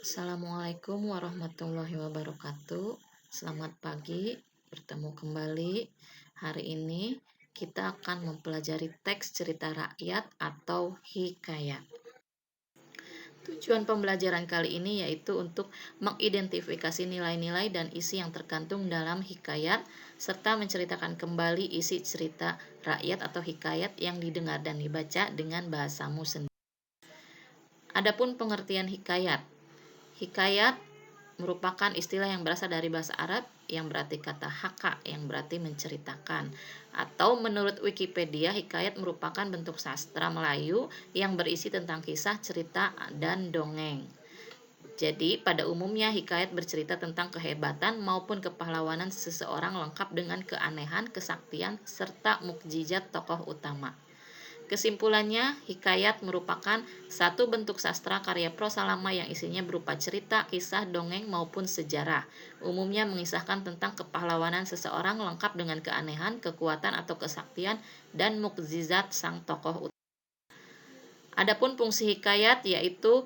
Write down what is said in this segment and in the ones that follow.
Assalamualaikum warahmatullahi wabarakatuh. Selamat pagi, bertemu kembali. Hari ini kita akan mempelajari teks cerita rakyat atau hikayat. Tujuan pembelajaran kali ini yaitu untuk mengidentifikasi nilai-nilai dan isi yang tercantum dalam hikayat serta menceritakan kembali isi cerita rakyat atau hikayat yang didengar dan dibaca dengan bahasamu sendiri. Adapun pengertian hikayat. Hikayat merupakan istilah yang berasal dari bahasa Arab yang berarti kata haka yang berarti menceritakan. Atau menurut Wikipedia, hikayat merupakan bentuk sastra Melayu yang berisi tentang kisah, cerita, dan dongeng. Jadi pada umumnya hikayat bercerita tentang kehebatan maupun kepahlawanan seseorang lengkap dengan keanehan, kesaktian, serta mukjizat tokoh utama. Kesimpulannya, hikayat merupakan satu bentuk sastra karya prosa lama yang isinya berupa cerita, kisah, dongeng, maupun sejarah. Umumnya mengisahkan tentang kepahlawanan seseorang lengkap dengan keanehan, kekuatan atau kesaktian, dan mukjizat sang tokoh utama. Adapun fungsi hikayat yaitu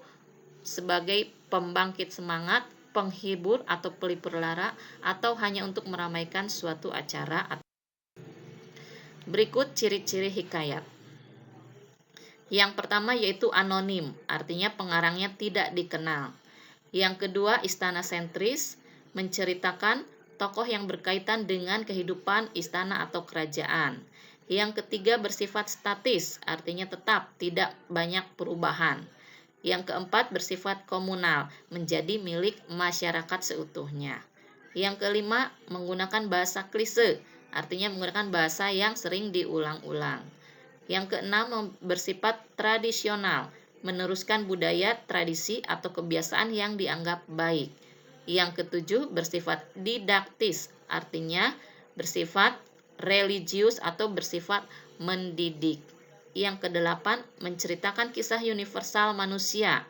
sebagai pembangkit semangat, penghibur atau pelipur lara, atau hanya untuk meramaikan suatu acara. Berikut ciri-ciri hikayat. Yang pertama yaitu anonim, artinya pengarangnya tidak dikenal. Yang kedua istana sentris, menceritakan tokoh yang berkaitan dengan kehidupan istana atau kerajaan. Yang ketiga bersifat statis, artinya tetap, tidak banyak perubahan. Yang keempat bersifat komunal, menjadi milik masyarakat seutuhnya. Yang kelima menggunakan bahasa klise, artinya menggunakan bahasa yang sering diulang-ulang. Yang keenam bersifat tradisional, meneruskan budaya, tradisi, atau kebiasaan yang dianggap baik. Yang ketujuh bersifat didaktis, artinya bersifat religius atau bersifat mendidik. Yang kedelapan menceritakan kisah universal manusia,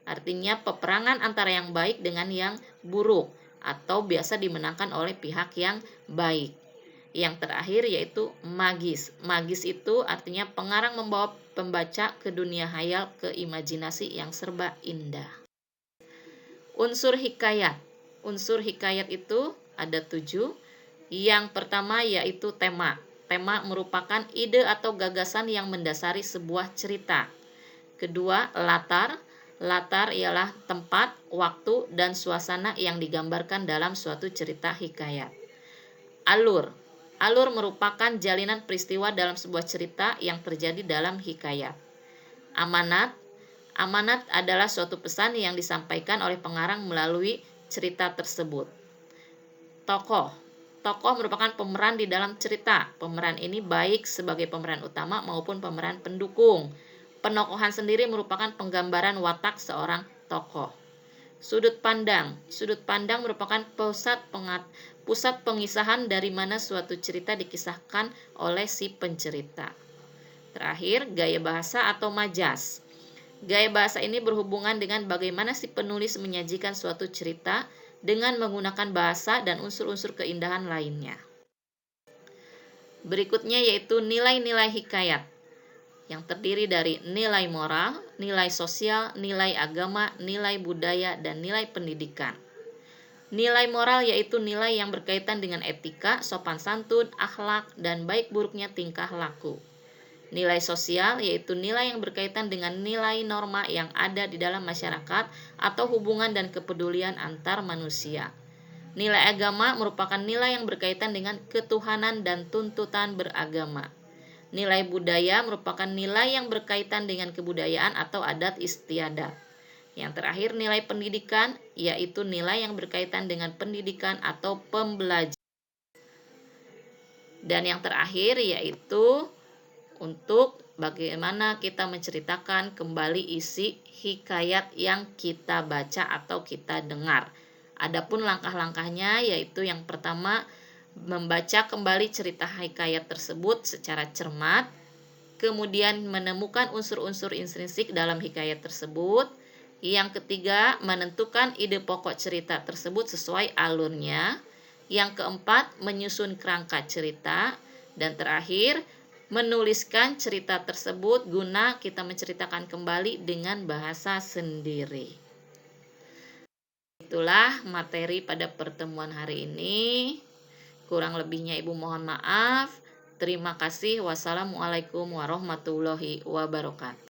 artinya peperangan antara yang baik dengan yang buruk, atau biasa dimenangkan oleh pihak yang baik. Yang terakhir yaitu magis. Magis itu artinya pengarang membawa pembaca ke dunia hayal, ke imajinasi yang serba indah. Unsur hikayat. Unsur hikayat itu ada 7. Yang pertama yaitu tema. Tema merupakan ide atau gagasan yang mendasari sebuah cerita. Kedua, latar. Latar ialah tempat, waktu, dan suasana yang digambarkan dalam suatu cerita hikayat. Alur. Alur merupakan jalinan peristiwa dalam sebuah cerita yang terjadi dalam hikayat. Amanat. Amanat adalah suatu pesan yang disampaikan oleh pengarang melalui cerita tersebut. Tokoh. Tokoh merupakan pemeran di dalam cerita. Pemeran ini baik sebagai pemeran utama maupun pemeran pendukung. Penokohan sendiri merupakan penggambaran watak seorang tokoh. Sudut pandang. Sudut pandang merupakan pusat pengisahan dari mana suatu cerita dikisahkan oleh si pencerita. Terakhir, gaya bahasa atau majas. Gaya bahasa ini berhubungan dengan bagaimana si penulis menyajikan suatu cerita dengan menggunakan bahasa dan unsur-unsur keindahan lainnya. Berikutnya yaitu nilai-nilai hikayat, yang terdiri dari nilai moral, nilai sosial, nilai agama, nilai budaya, dan nilai pendidikan. Nilai moral yaitu nilai yang berkaitan dengan etika, sopan santun, akhlak, dan baik buruknya tingkah laku. Nilai sosial yaitu nilai yang berkaitan dengan nilai norma yang ada di dalam masyarakat atau hubungan dan kepedulian antar manusia. Nilai agama merupakan nilai yang berkaitan dengan ketuhanan dan tuntutan beragama. Nilai budaya merupakan nilai yang berkaitan dengan kebudayaan atau adat istiadat. Yang terakhir nilai pendidikan yaitu nilai yang berkaitan dengan pendidikan atau pembelajaran. Dan yang terakhir yaitu untuk bagaimana kita menceritakan kembali isi hikayat yang kita baca atau kita dengar. Adapun langkah-langkahnya yaitu yang pertama membaca kembali cerita hikayat tersebut secara cermat, kemudian menemukan unsur-unsur intrinsik dalam hikayat tersebut. Yang ketiga, menentukan ide pokok cerita tersebut sesuai alurnya. Yang keempat, menyusun kerangka cerita. Dan terakhir, menuliskan cerita tersebut guna kita menceritakan kembali dengan bahasa sendiri. itulah materi pada pertemuan hari ini. Kurang lebihnya Ibu mohon maaf. Terima kasih. Wassalamualaikum warahmatullahi wabarakatuh.